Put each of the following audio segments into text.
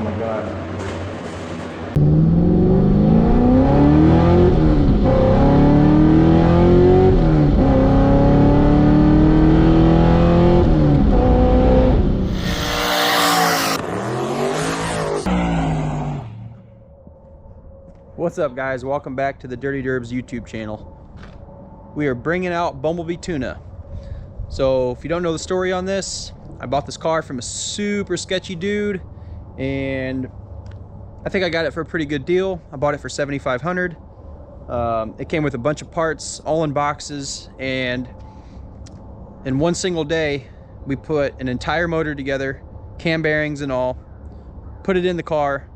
my God. What's up, guys? Welcome back to the Dirty Derbs YouTube channel. We are bringing out Bumblebee Tuna. So if you don't know the story on this, I bought this car from a super sketchy dude, and I think I got it for a pretty good deal. I bought it for $7,500. It came with a bunch of parts, all in boxes, and in one single day, we put an entire motor together, cam bearings and all, put it in the car,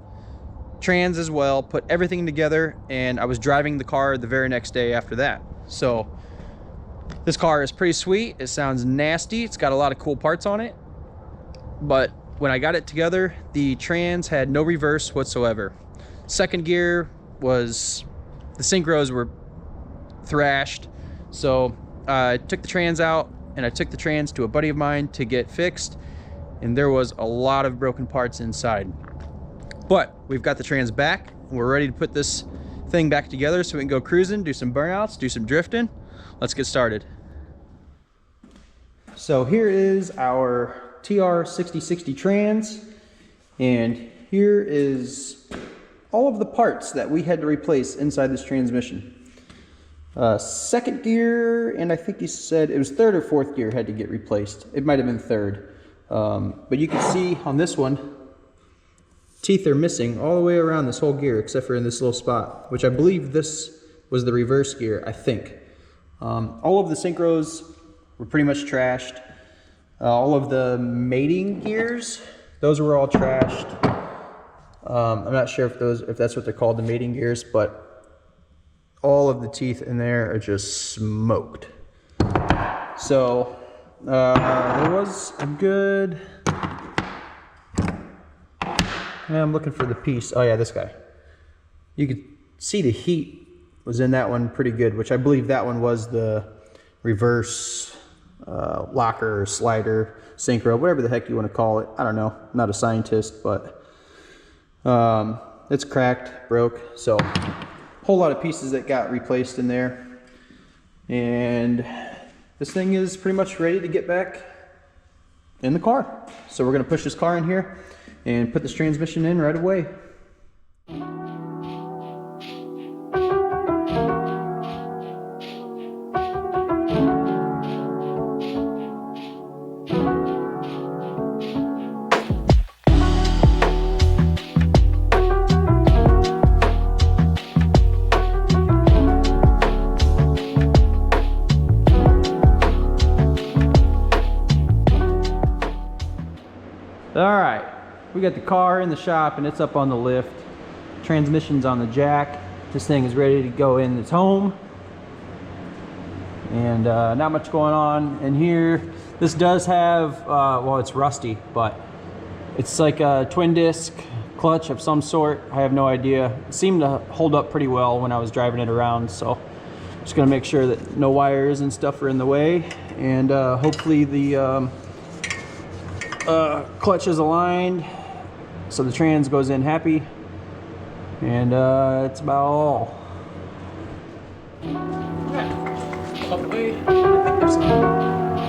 trans as well, put everything together, and I was driving the car the very next day after that. So this car is pretty sweet. It sounds nasty. It's got a lot of cool parts on it, but when I got it together, the trans had no reverse whatsoever. Second gear was, the synchros were thrashed. So I took the trans out, and I took the trans to a buddy of mine to get fixed, and there was a lot of broken parts inside. But we've got the trans back, and we're ready to put this thing back together so we can go cruising, do some burnouts, do some drifting. Let's get started. So here is our TR6060 trans, and here is all of the parts that we had to replace inside this transmission. Second gear, and I think he said it was third or fourth gear had to get replaced. It might have been third. But you can see on this one, teeth are missing all the way around this whole gear except for in this little spot, which I believe this was the reverse gear, I think. All of the synchros were pretty much trashed. All of the mating gears, those were all trashed. I'm not sure if that's what they're called, the mating gears, but all of the teeth in there are just smoked. So there was a good, I'm looking for the piece. Oh yeah, this guy. You could see the heat was in that one pretty good, which I believe that one was the reverse locker or slider, synchro, whatever the heck you want to call it. I don't know. I'm not a scientist, but it's cracked, broke. So a whole lot of pieces that got replaced in there. And this thing is pretty much ready to get back in the car. So we're going to push this car in here and put this transmission in right away. All right, we got the car in the shop and it's up on the lift. Transmission's on the jack. This thing is ready to go in its home. And not much going on in here. This does have, well, it's rusty, but it's like a twin disc clutch of some sort. I have no idea. It seemed to hold up pretty well when I was driving it around. So just gonna make sure that no wires and stuff are in the way. And hopefully the clutch is aligned so the trans goes in happy, and that's about all. Okay, up the way. I think there's some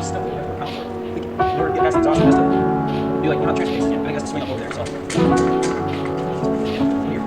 stuff in there. I think in order to get past the exhaust, it has to do like not transfer cases. Yeah, I think it has to swing up over there. So yeah, here.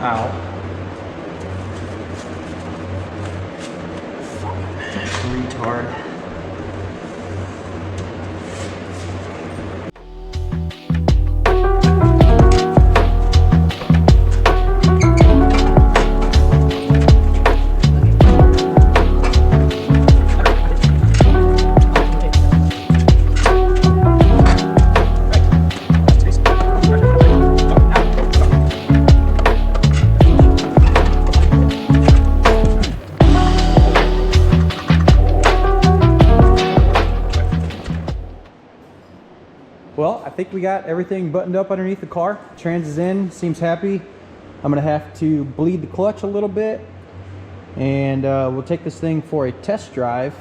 out. Retard. Well, I think we got everything buttoned up underneath the car. Trans is in, seems happy. I'm gonna have to bleed the clutch a little bit, and we'll take this thing for a test drive.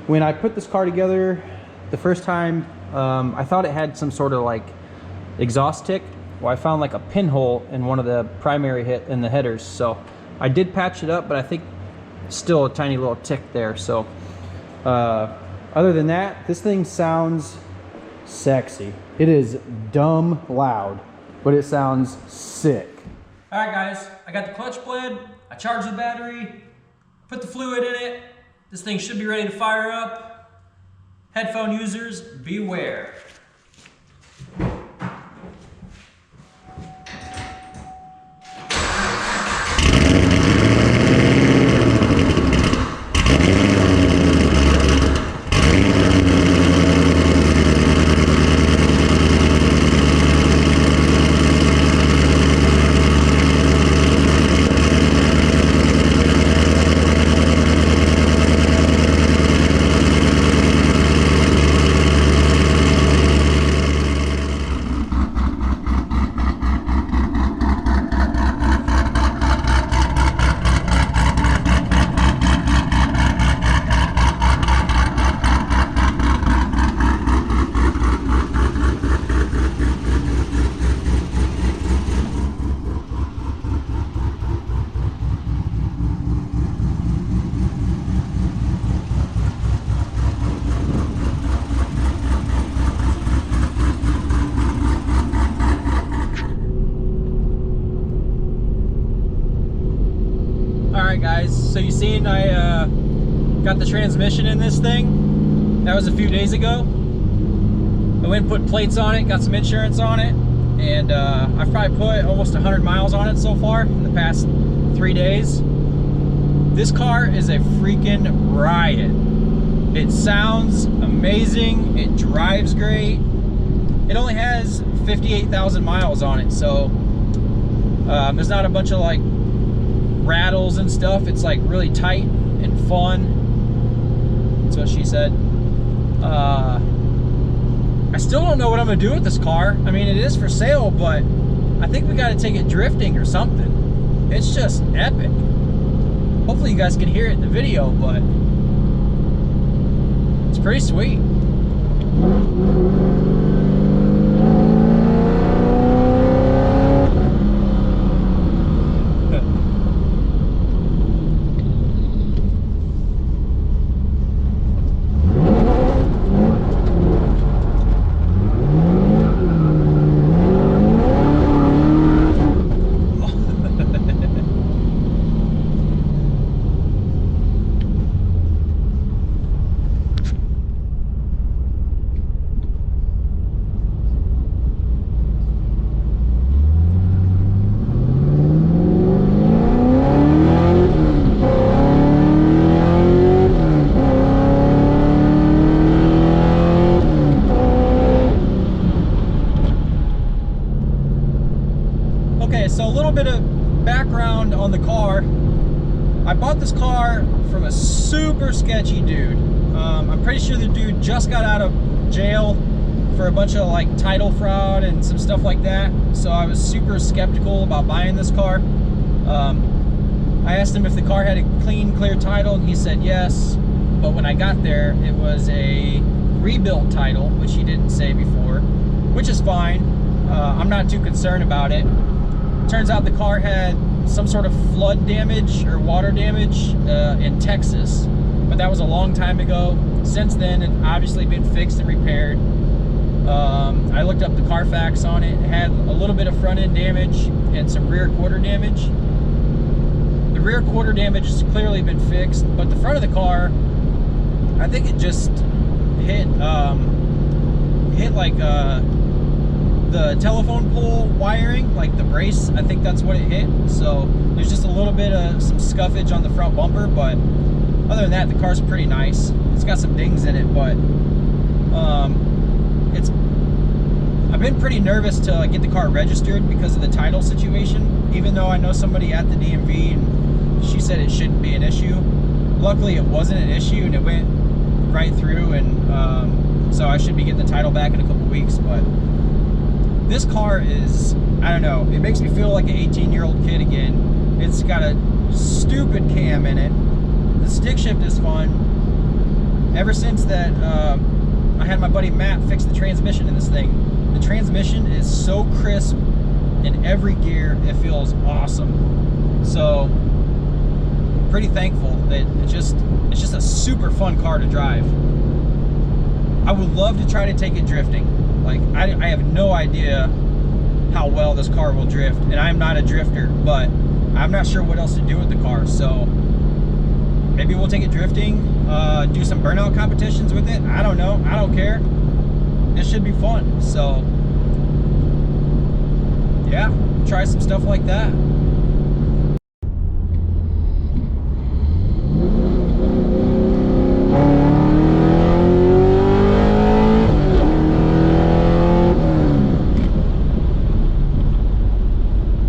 When I put this car together the first time, I thought it had some sort of like exhaust tick. Well, I found like a pinhole in one of the primary in the headers. So I did patch it up, but I think still a tiny little tick there. So other than that, this thing sounds sexy. It is dumb loud, but it sounds sick. All right, guys, I got the clutch bled. I charged the battery, put the fluid in it. This thing should be ready to fire up. Headphone users, beware. Alright guys, so you seen I got the transmission in this thing. That was a few days ago. I went and put plates on it, got some insurance on it, and I've probably put almost 100 miles on it so far in the past 3 days. This car is a freaking riot. It sounds amazing, it drives great. It only has 58,000 miles on it, so there's not a bunch of like rattles and stuff. It's like really tight and fun. That's what she said. I still don't know what I'm gonna do with this car. I mean, it is for sale, but I think we gotta take it drifting or something. It's just epic. Hopefully you guys can hear it in the video, but it's pretty sweet. So a little bit of background on the car. I bought this car from a super sketchy dude. I'm pretty sure the dude just got out of jail for a bunch of like title fraud and some stuff like that. So I was super skeptical about buying this car. I asked him if the car had a clean, clear title, and he said yes. But when I got there, it was a rebuilt title, which he didn't say before, which is fine. I'm not too concerned about it. Turns out the car had some sort of flood damage or water damage in Texas, but that was a long time ago. Since then, it's obviously been fixed and repaired. I looked up the Carfax on it. It had a little bit of front end damage and some rear quarter damage. The rear quarter damage has clearly been fixed, but the front of the car, I think it just hit like the telephone pole wiring, like the brace. I think that's what it hit. So there's just a little bit of some scuffage on the front bumper, but other than that, the car's pretty nice. It's got some dings in it, but I've been pretty nervous to get the car registered because of the title situation, even though I know somebody at the DMV and she said it shouldn't be an issue. Luckily it wasn't an issue and it went right through, and so I should be getting the title back in a couple weeks. But this car is, I don't know, it makes me feel like an 18-year-old kid again. It's got a stupid cam in it. The stick shift is fun. Ever since that I had my buddy Matt fix the transmission in this thing, the transmission is so crisp in every gear, it feels awesome. So pretty thankful that it's just a super fun car to drive. I would love to try to take it drifting. Like, I have no idea how well this car will drift, and I'm not a drifter, but I'm not sure what else to do with the car. So maybe we'll take it drifting, do some burnout competitions with it. I don't know. I don't care. It should be fun. So yeah, try some stuff like that.